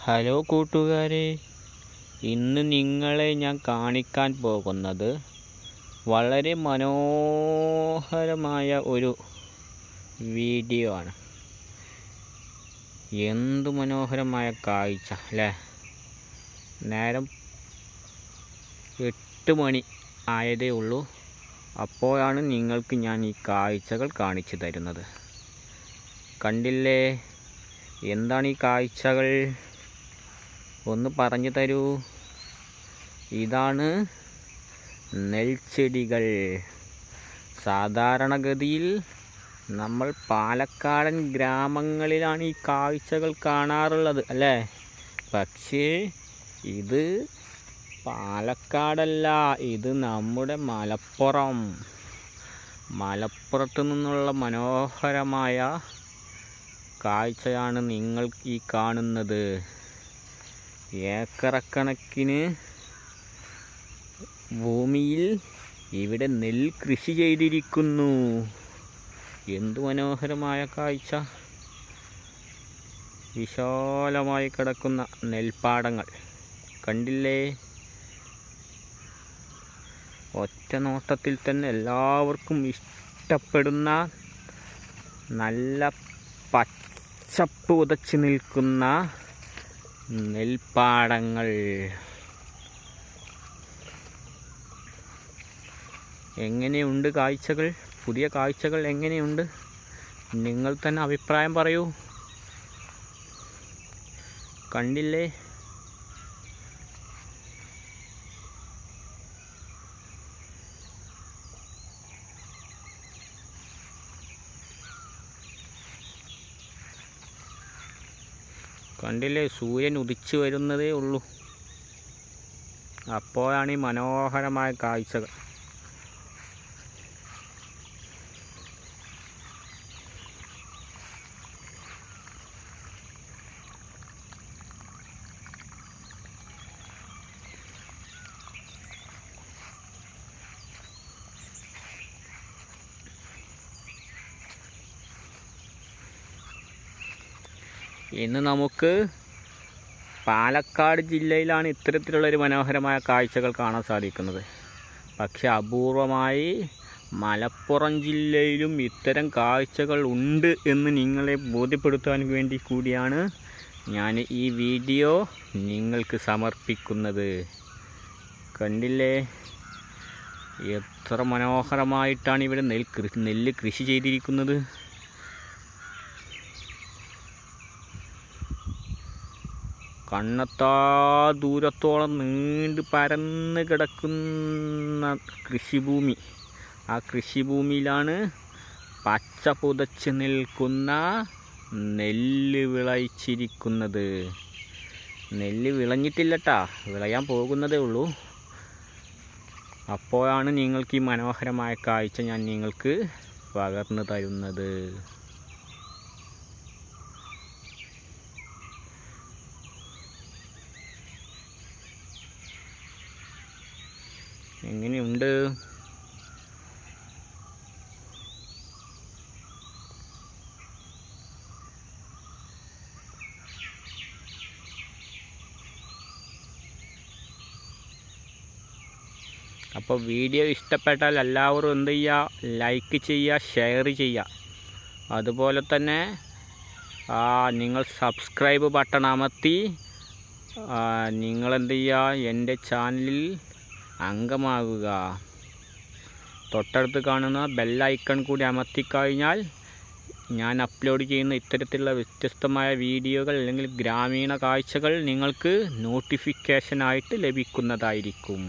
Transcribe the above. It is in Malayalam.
ഹലോ കൂട്ടുകാരെ, ഇന്ന് നിങ്ങളെ ഞാൻ കാണിക്കാൻ പോകുന്നത് വളരെ മനോഹരമായ ഒരു വീഡിയോ ആണ്. എന്ത് മനോഹരമായ കാഴ്ച അല്ലേ! നേരം 8 മണി ആയതേ ഉള്ളൂ. അപ്പോഴാണ് നിങ്ങൾക്ക് ഞാൻ ഈ കാഴ്ചകൾ കാണിച്ചു തരുന്നത്. കണ്ടില്ലേ, എന്താണ് ഈ കാഴ്ചകൾ? ഒന്ന് പറഞ്ഞു തരൂ. ഇതാണ് നെൽച്ചെടികൾ. സാധാരണഗതിയിൽ നമ്മൾ പാലക്കാടൻ ഗ്രാമങ്ങളിലാണ് ഈ കാഴ്ചകൾ കാണാറുള്ളത് അല്ലേ? പക്ഷേ ഇത് പാലക്കാടല്ല, ഇത് നമ്മുടെ മലപ്പുറത്ത് നിന്നുള്ള മനോഹരമായ കാഴ്ചയാണ് നിങ്ങൾ ഈ കാണുന്നത്. ഏക്കറക്കണക്കിന് ഭൂമിയിൽ ഇവിടെ നെല്ല് കൃഷി ചെയ്തിരിക്കുന്നു. എന്തു മനോഹരമായ കാഴ്ച! വിശാലമായി കിടക്കുന്ന നെൽപ്പാടങ്ങൾ കണ്ടില്ലേ? ഒറ്റ നോട്ടത്തിൽ തന്നെ എല്ലാവർക്കും ഇഷ്ടപ്പെടുന്ന നല്ല പച്ചപ്പ് ഉതച്ച് നിൽക്കുന്ന നെൽപ്പാടങ്ങൾ. എങ്ങനെയുണ്ട് കാഴ്ചകൾ? പുതിയ കാഴ്ചകൾ എങ്ങനെയുണ്ട്? നിങ്ങൾ തന്നെ അഭിപ്രായം പറയൂ. കണ്ടില്ലേ? കണ്ടില്ലേ, സൂര്യൻ ഉദിച്ചു വരുന്നതേ ഉള്ളൂ. അപ്പോഴാണ് ഈ മനോഹരമായ കാഴ്ചകൾ. ഇന്ന് നമുക്ക് പാലക്കാട് ജില്ലയിലാണ് ഇത്തരത്തിലുള്ളൊരു മനോഹരമായ കാഴ്ചകൾ കാണാൻ സാധിക്കുന്നത്. പക്ഷെ അപൂർവമായി മലപ്പുറം ജില്ലയിലും ഇത്തരം കാഴ്ചകൾ ഉണ്ട് എന്ന് നിങ്ങളെ ബോധ്യപ്പെടുത്താൻ വേണ്ടി കൂടിയാണ് ഞാൻ ഈ വീഡിയോ നിങ്ങൾക്ക് സമർപ്പിക്കുന്നത്. കണ്ടില്ലേ, എത്ര മനോഹരമായിട്ടാണ് ഇവിടെ നെല്ല് കൃഷി ചെയ്തിരിക്കുന്നത്. കണ്ണെത്താ ദൂരത്തോളം നീണ്ടു പരന്ന് കിടക്കുന്ന കൃഷിഭൂമി. ആ കൃഷിഭൂമിയിലാണ് പച്ച പുതച്ച് നിൽക്കുന്ന നെല്ല് വിളയിച്ചിരിക്കുന്നത്. നെല്ല് വിളഞ്ഞിട്ടില്ലട്ടാ, വിളയാൻ പോകുന്നതേ ഉള്ളൂ. അപ്പോഴാണ് നിങ്ങൾക്ക് ഈ മനോഹരമായ കാഴ്ച ഞാൻ നിങ്ങൾക്ക് പകർന്നു തരുന്നത്. എങ്ങനെയുണ്ട്? അപ്പോൾ വീഡിയോ ഇഷ്ടപ്പെട്ടാൽ എല്ലാവരും എന്ത് ചെയ്യുക? ലൈക്ക് ചെയ്യുക, ഷെയർ ചെയ്യുക. അതുപോലെ തന്നെ നിങ്ങൾ സബ്സ്ക്രൈബ് ബട്ടൺ അമർത്തി നിങ്ങളെന്ത് ചെയ്യുക? എൻ്റെ ചാനലിൽ അംഗമാകുക. തൊട്ടടുത്ത് കാണുന്ന ബെല്ലൈക്കൺ കൂടി അമർത്തിക്കഴിഞ്ഞാൽ ഞാൻ അപ്ലോഡ് ചെയ്യുന്ന ഇത്തരത്തിലുള്ള വ്യത്യസ്തമായ വീഡിയോകൾ അല്ലെങ്കിൽ ഗ്രാമീണ കാഴ്ചകൾ നിങ്ങൾക്ക് നോട്ടിഫിക്കേഷനായിട്ട് ലഭിക്കുന്നതായിരിക്കും.